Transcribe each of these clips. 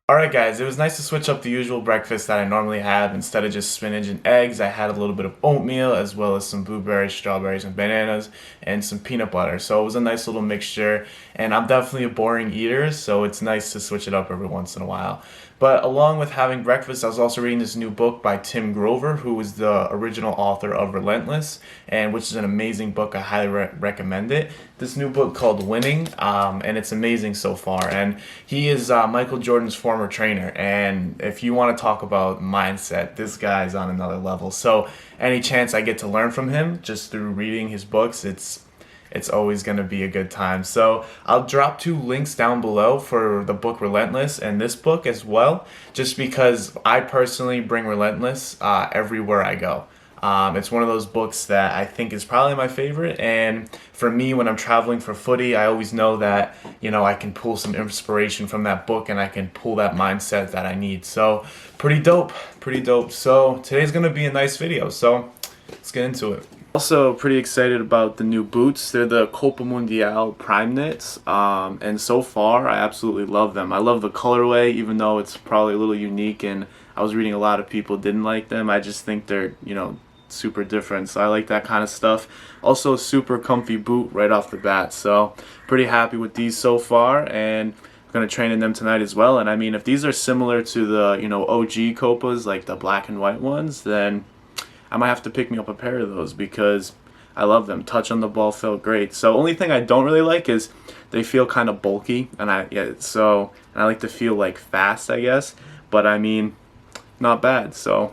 Alright guys, it was nice to switch up the usual breakfast that I normally have. Instead of just spinach and eggs, I had a little bit of oatmeal as well as some blueberries, strawberries, and bananas and some peanut butter. So it was a nice little mixture, and I'm definitely a boring eater, so it's nice to switch it up every once in a while. But along with having breakfast, I was also reading this new book by Tim Grover, who was the original author of Relentless, and which is an amazing book. I highly recommend it. This new book called Winning, and it's amazing so far. And he is Michael Jordan's former trainer, and if you want to talk about mindset, this guy's on another level. So any chance I get to learn from him just through reading his books, it's always going to be a good time. So I'll drop 2 links down below for the book Relentless and this book as well, just because I personally bring Relentless everywhere I go. It's one of those books that I think is probably my favorite, and for me, when I'm traveling for footy, I always know that, I can pull some inspiration from that book and I can pull that mindset that I need. So pretty dope, pretty dope. So today's going to be a nice video, so let's get into it. Also pretty excited about the new boots. They're the Copa Mundial Prime Knits, and so far I absolutely love them. I love the colorway, even though it's probably a little unique, and I was reading a lot of people didn't like them. I just think they're, super different, so I like that kind of stuff. Also a super comfy boot right off the bat, so pretty happy with these so far, and I'm going to train in them tonight as well. And I mean, if these are similar to the, OG Copas, like the black and white ones, then I might have to pick me up a pair of those because I love them. Touch on the ball felt great. So only thing I don't really like is they feel kind of bulky, and I like to feel like fast, I guess. But I mean, not bad. So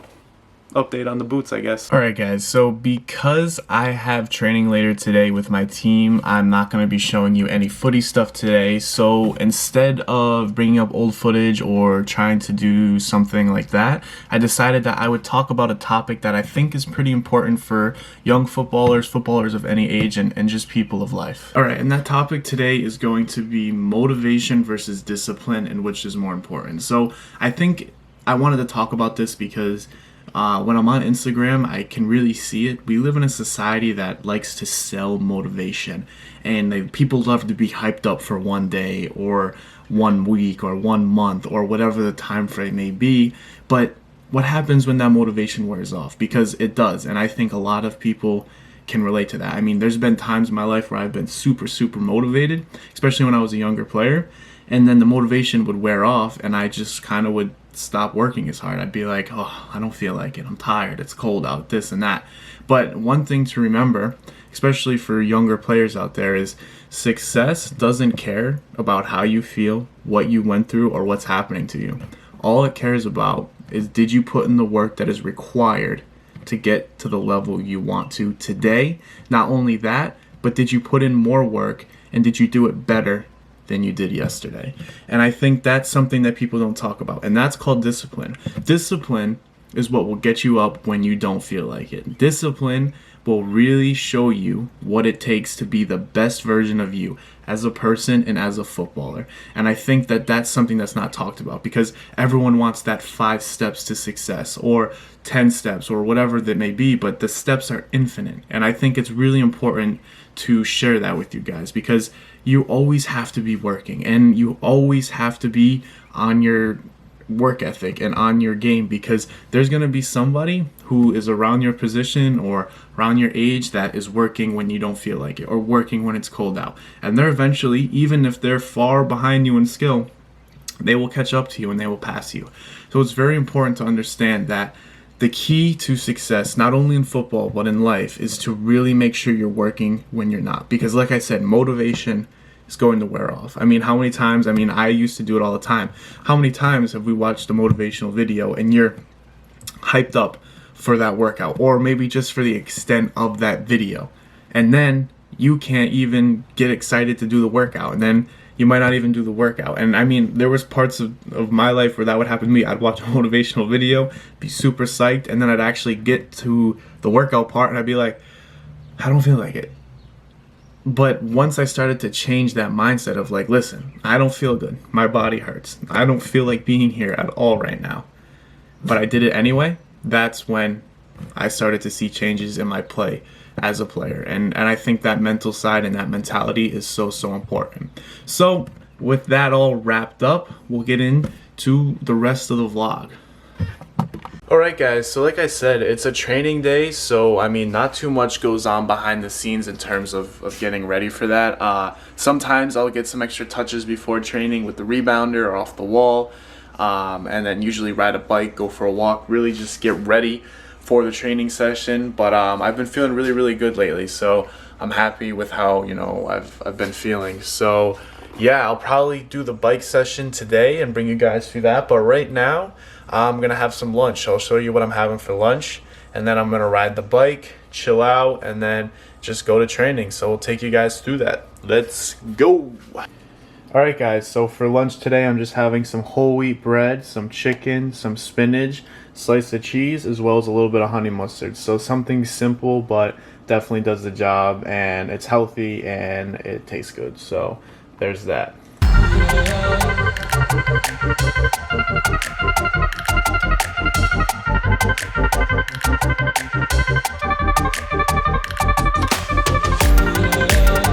update on the boots, I guess. Alright guys, so because I have training later today with my team, I'm not going to be showing you any footy stuff today. So instead of bringing up old footage or trying to do something like that, I decided that I would talk about a topic that I think is pretty important for young footballers of any age, and just people of life. Alright, and that topic today is going to be motivation versus discipline, and which is more important. So I think I wanted to talk about this because when I'm on Instagram, I can really see it. We live in a society that likes to sell motivation, and people love to be hyped up for one day or 1 week or 1 month or whatever the time frame may be. But what happens when that motivation wears off? Because it does, and I think a lot of people can relate to that. I mean, there's been times in my life where I've been super motivated, especially when I was a younger player, and then the motivation would wear off and I just kind of would stop working as hard. I'd be like, oh, I don't feel like it, I'm tired, it's cold out, this and that. But one thing to remember, especially for younger players out there, is success doesn't care about how you feel, what you went through, or what's happening to you. All it cares about is, did you put in the work that is required to get to the level you want to today? Not only that, but did you put in more work, and did you do it better than you did yesterday? And I think that's something that people don't talk about, and that's called discipline. Discipline is what will get you up when you don't feel like it. Discipline will really show you what it takes to be the best version of you as a person and as a footballer. And I think that that's something that's not talked about, because everyone wants that 5 steps to success or 10 steps or whatever that may be, but the steps are infinite. And I think it's really important to share that with you guys, because you always have to be working, and you always have to be on your work ethic and on your game, because there's going to be somebody who is around your position or around your age that is working when you don't feel like it, or working when it's cold out, and they're eventually, even if they're far behind you in skill, they will catch up to you and they will pass you. So it's very important to understand that the key to success, not only in football but in life, is to really make sure you're working when you're not, because like I said, motivation is going to wear off. I mean, how many times, I used to do it all the time. How many times have we watched a motivational video and you're hyped up for that workout, or maybe just for the extent of that video, and then you can't even get excited to do the workout, and then you might not even do the workout. And I mean, there was parts of my life where that would happen to me. I'd watch a motivational video, be super psyched, and then I'd actually get to the workout part and I'd be like, I don't feel like it. But once I started to change that mindset of like, listen, I don't feel good. My body hurts. I don't feel like being here at all right now. But I did it anyway. That's when I started to see changes in my play as a player. And I think that mental side and that mentality is so important. So with that all wrapped up, we'll get into the rest of the vlog. Alright guys, so like I said, it's a training day, so I mean not too much goes on behind the scenes in terms of getting ready for that. Sometimes I'll get some extra touches before training with the rebounder or off the wall, and then usually ride a bike, go for a walk, really just get ready for the training session. But I've been feeling really good lately, so I'm happy with how, you know, I've been feeling. So yeah, I'll probably do the bike session today and bring you guys through that, but right now I'm gonna have some lunch. I'll show you what I'm having for lunch, and then I'm gonna ride the bike, chill out, and then just go to training. So we'll take you guys through that. Let's go. Alright guys, so for lunch today I'm just having some whole wheat bread, some chicken, some spinach, slice of cheese, as well as a little bit of honey mustard. So something simple but definitely does the job, and it's healthy and it tastes good. So there's that.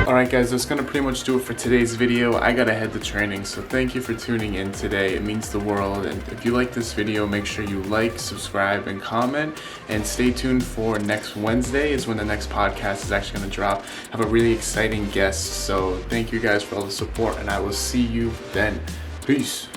Alright guys, that's gonna pretty much do it for today's video. I gotta head to training, so thank you for tuning in today. It means the world. And if you like this video, make sure you like, subscribe, and comment. And stay tuned for next Wednesday is when the next podcast is actually gonna drop. I have a really exciting guest, so thank you guys for all the support, and I will see you then. Peace.